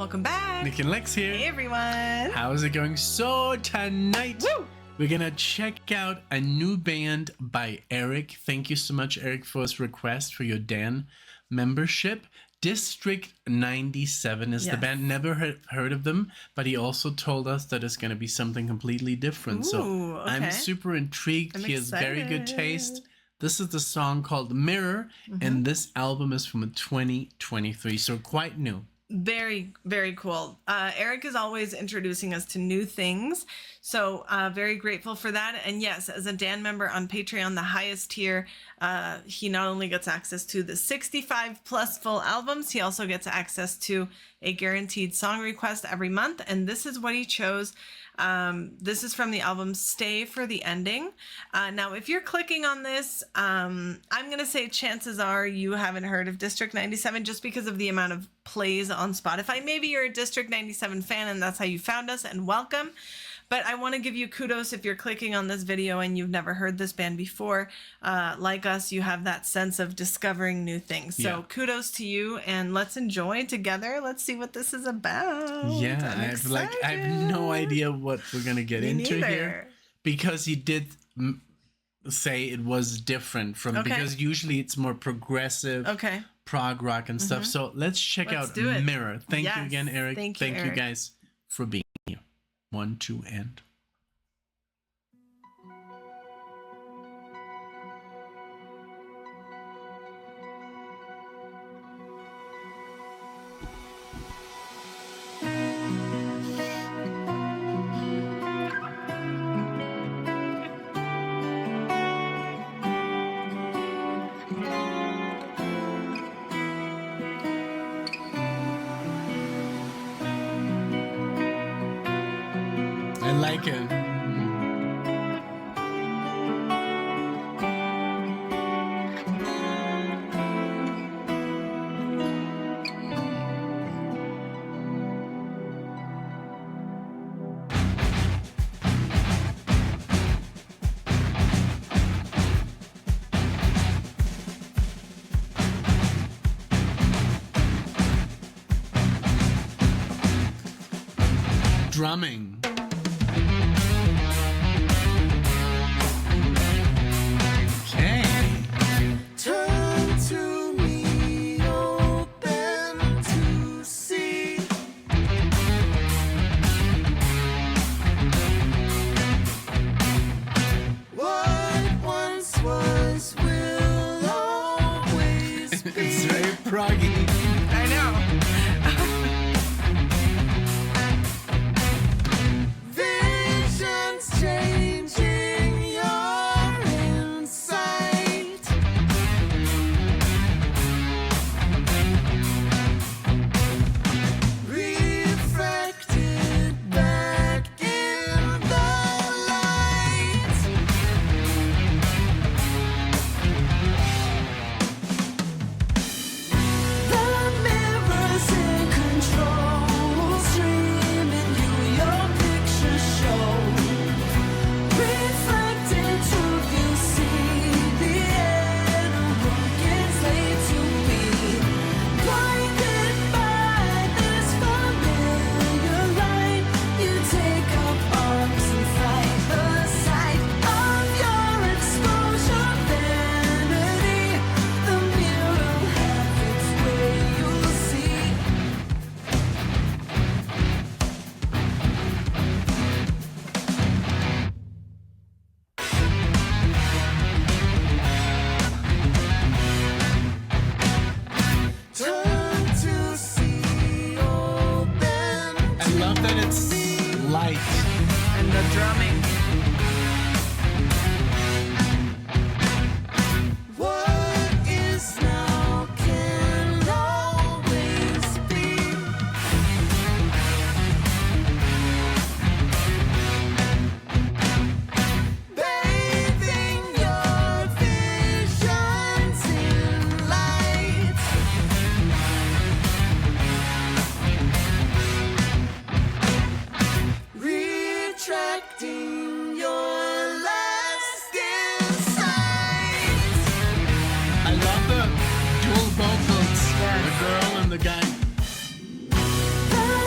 Welcome back. NicknLex here. Hey everyone. How's it going? So tonight, we're gonna check out a new band by Eric. Thank you so much, Eric, for this request for your Dan membership. District 97 is the band. Never heard of them, but he also told us that it's gonna be something completely different. I'm super intrigued. He has very good taste. This is the song called Mirror, and this album is from 2023, so quite new. Very, very cool. Eric is always introducing us to new things. So very grateful for that. And yes, as a Dan member on Patreon, the highest tier, he not only gets access to the 65 plus full albums, he also gets access to a guaranteed song request every month. And this is what he chose. This is from the album Stay for the Ending. Now, if you're clicking on this, I'm going to say chances are you haven't heard of District 97 just because of the amount of plays on Spotify. Maybe you're a District 97 fan and that's how you found us, and welcome. But I want to give you kudos if you're clicking on this video and you've never heard this band before. Like us, you have that sense of discovering new things. So kudos to you, and let's enjoy together. Let's see what this is about. Yeah, I have no idea what we're going to get into here, because he did say it was different from, because usually it's more progressive, prog rock and stuff. So let's check out Mirror. Thank you again, Eric. Thank you guys for being here. 1, 2, and... I like it. Drumming. It's very proggy. I know. Visions changing your insight. Refracted back in the light. The mirror's in control, streaming you your picture show. Reflected truth, you see the inner work is laid to be. Blinded by this familiar light, you take up arms and fight the sight of your exposure vanity. The mirror have its way, you'll see. Turn to see, open I love that it's light. And the drumming. what is now can always be. Bathing your visions in light. Retracting your last insight. I love the dual vocals, the girl and the guy. The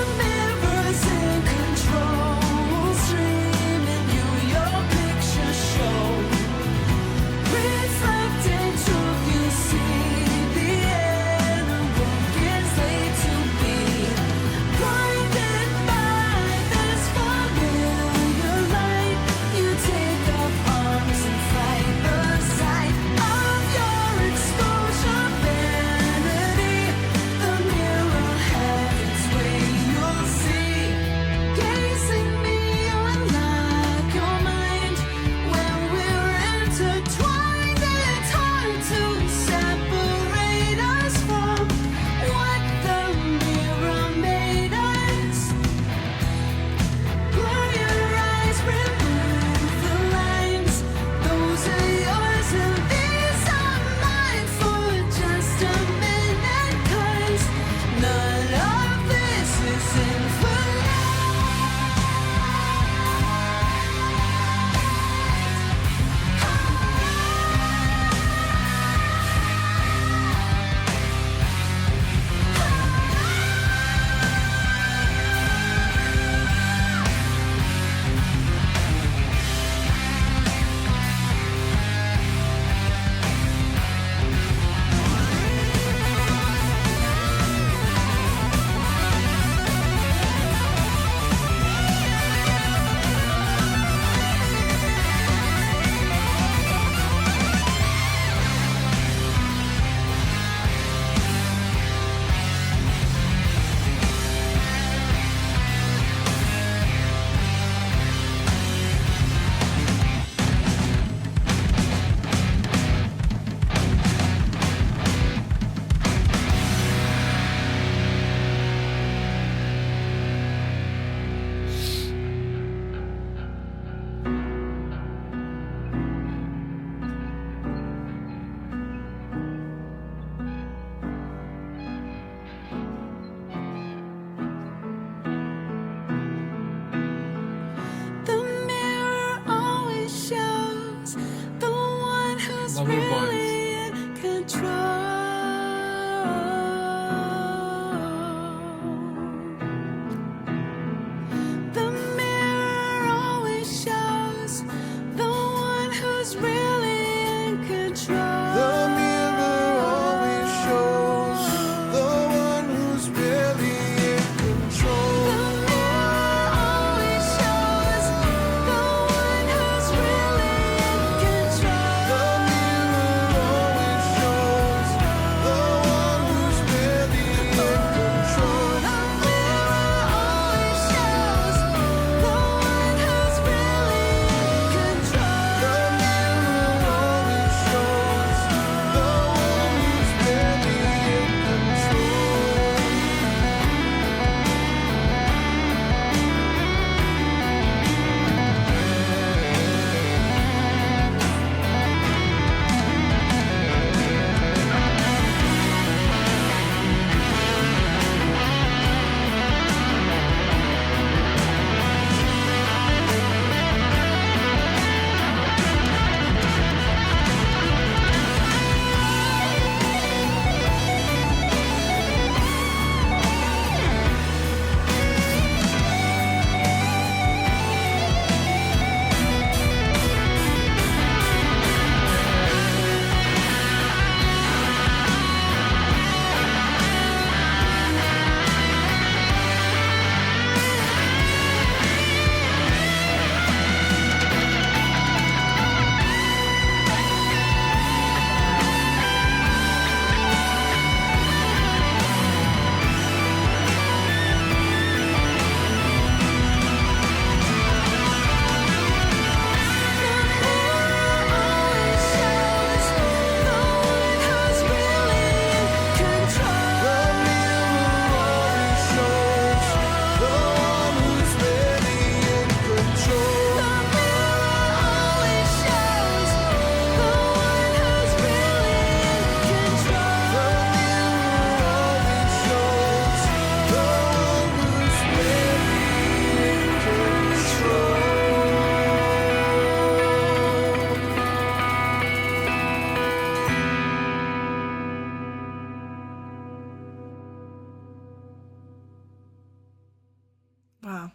Wow.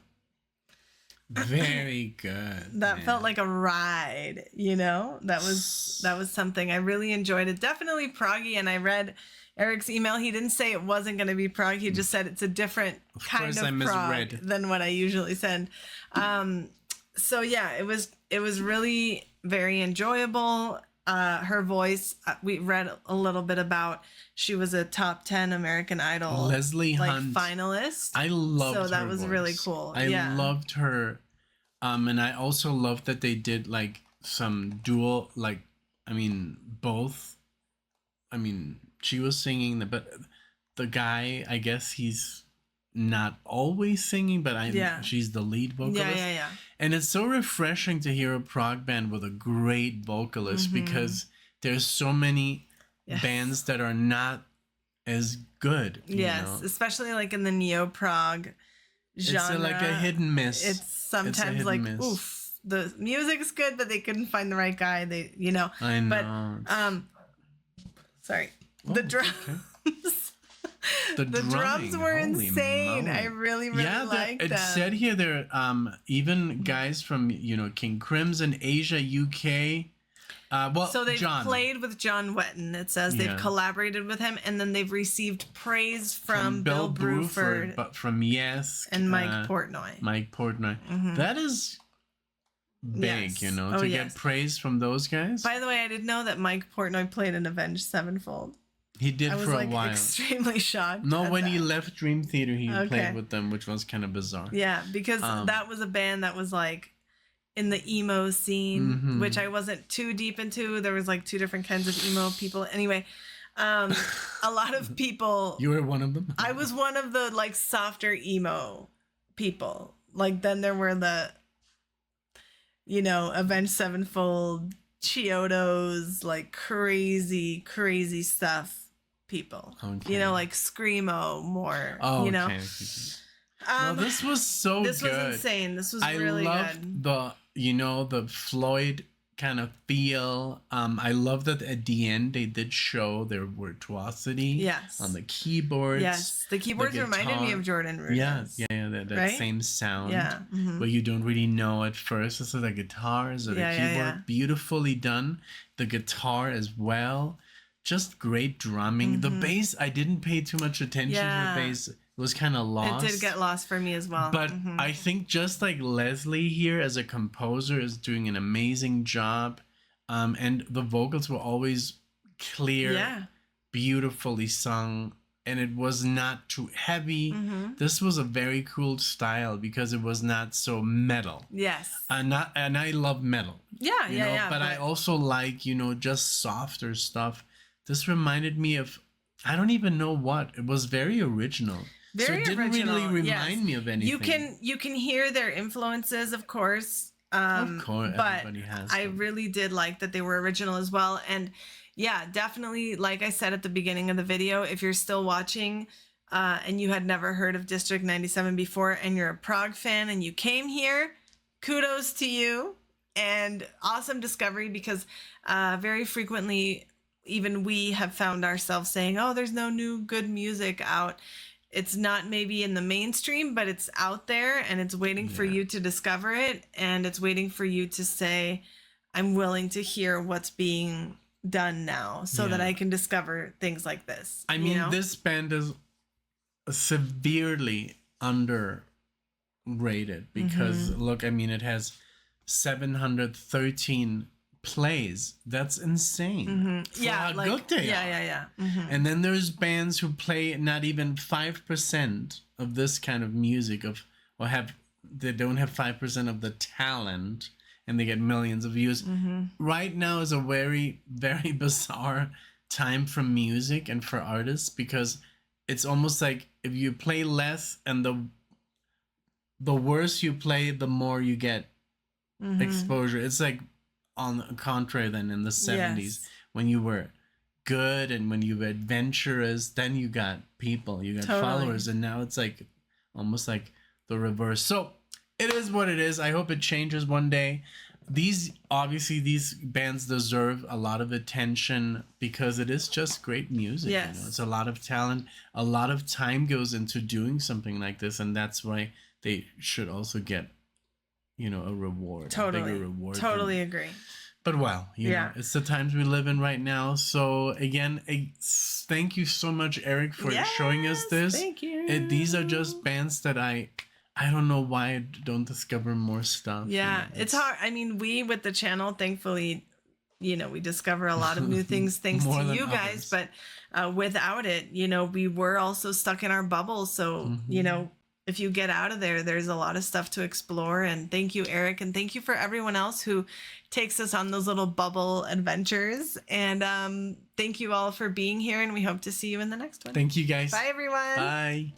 Very good. That felt like a ride, you know? That was something. I really enjoyed it. Definitely proggy, and I read Eric's email. He didn't say it wasn't going to be prog. He just said it's a different kind course of I prog misread. than what I usually send. So yeah, it was really very enjoyable. Her voice, we read a little bit about. She was a top 10 American Idol Leslie Hunt finalist. I loved her So that was really voice. cool. I Yeah. loved her. And I also loved that they did like some dual, like, I mean, both. I mean, she was singing, but the guy, I guess he's not always singing, but she's the lead vocalist. Yeah. And it's so refreshing to hear a prog band with a great vocalist because there's so many Yes. bands that are not as good. Yes, You know? especially like in the neo prog genre. It's like a hit and miss. It's sometimes hit like, and miss. oof, the music's good, but they couldn't find the right guy. They, you know. I know. But sorry, the drums. Okay. The drums drumming, were holy insane. moly. I really liked it them. said here there even guys from King Crimson, Asia, UK. So they've John played with John Wetton. It says they've Yeah. collaborated with him, and then they've received praise from Bill Bruford but from Yes and Mike Portnoy. Mike Portnoy. That is big, Yes. to Oh, get yes. praise from those guys. By the way, I didn't know that Mike Portnoy played in Avenged Sevenfold. He did I was for like a while. extremely shocked. No, at when he that. left Dream Theater, he Okay. played with them, which was kind of bizarre. Yeah, because that was a band that was like in the emo scene, which I wasn't too deep into. There was like two different kinds of emo people. Anyway, a lot of people. You were one of them? I was one of the like softer emo people. Like then there were the, Avenged Sevenfold, Chiodos, like crazy stuff people. Okay. Like screamo more. Oh, okay. No, Um, this was so this good. was insane. This was I really loved good. the Floyd kind of feel. I love that at the end they did show their virtuosity. Yes. On the keyboards. Yes, the keyboards reminded me guitar. of Jordan Rudess. Yeah, that Right? same sound. Yeah. Mhm. But you don't really know at first. Is it the guitars or the Yeah, keyboard? yeah. Beautifully done. The guitar as well. Just great drumming. The bass, I didn't pay too much attention Yeah. to the bass. It was kind of lost. It did get lost for me as well. But Mhm. I think just like Leslie here as a composer is doing an amazing job. And the vocals were always clear, Yeah. beautifully sung, and it was not too heavy. Mm-hmm. This was a very cool style because it was not so metal. Yes. And I love metal. Yeah, you yeah, know, yeah. but I also like, just softer stuff. This reminded me of, I don't even know what. It was very original. So Very it didn't original, really remind yes. me of anything. You can hear their influences, of course. Of course, but everybody has I them. really did like that they were original as well. And yeah, definitely, like I said at the beginning of the video, if you're still watching and you had never heard of District 97 before and you're a prog fan and you came here, kudos to you and awesome discovery, because very frequently even we have found ourselves saying, oh, there's no new good music out. It's not maybe in the mainstream, but it's out there and it's waiting for you to discover it. And it's waiting for you to say, I'm willing to hear what's being done now so that Yeah. I can discover things like this. I mean, this band is severely underrated because look, I mean, it has 713 plays. That's insane. For Yeah, how like, good they are. yeah. Mhm. And then there's bands who play not even 5% of this kind of music they don't have 5% of the talent and they get millions of views. Right now is a very, very bizarre time for music and for artists because it's almost like if you play less and the worse you play, the more you get exposure. It's like on the contrary than in the 70s when you were good and when you were adventurous, then you got people, you got followers, and now it's like almost like the reverse. So it is what it is. I hope it changes one day. These bands deserve a lot of attention because it is just great music. Yes. It's a lot of talent. A lot of time goes into doing something like this, and that's why they should also get, you know, a reward, a Totally. bigger reward. Totally agree. But well, you know, it's the times we live in right now. So again, thank you so much, Eric, for showing us this. Thank you. These are just bands that I don't know why I don't discover more stuff. Yeah, you know, it's hard. I mean, we with the channel, thankfully, you know, we discover a lot of new things thanks More to than you guys. others. But without it, you know, we were also stuck in our bubble. So, you know, if you get out of there, there's a lot of stuff to explore. And thank you, Eric. And thank you for everyone else who takes us on those little bubble adventures. And thank you all for being here. And we hope to see you in the next one. Thank you, guys. Bye, everyone. Bye.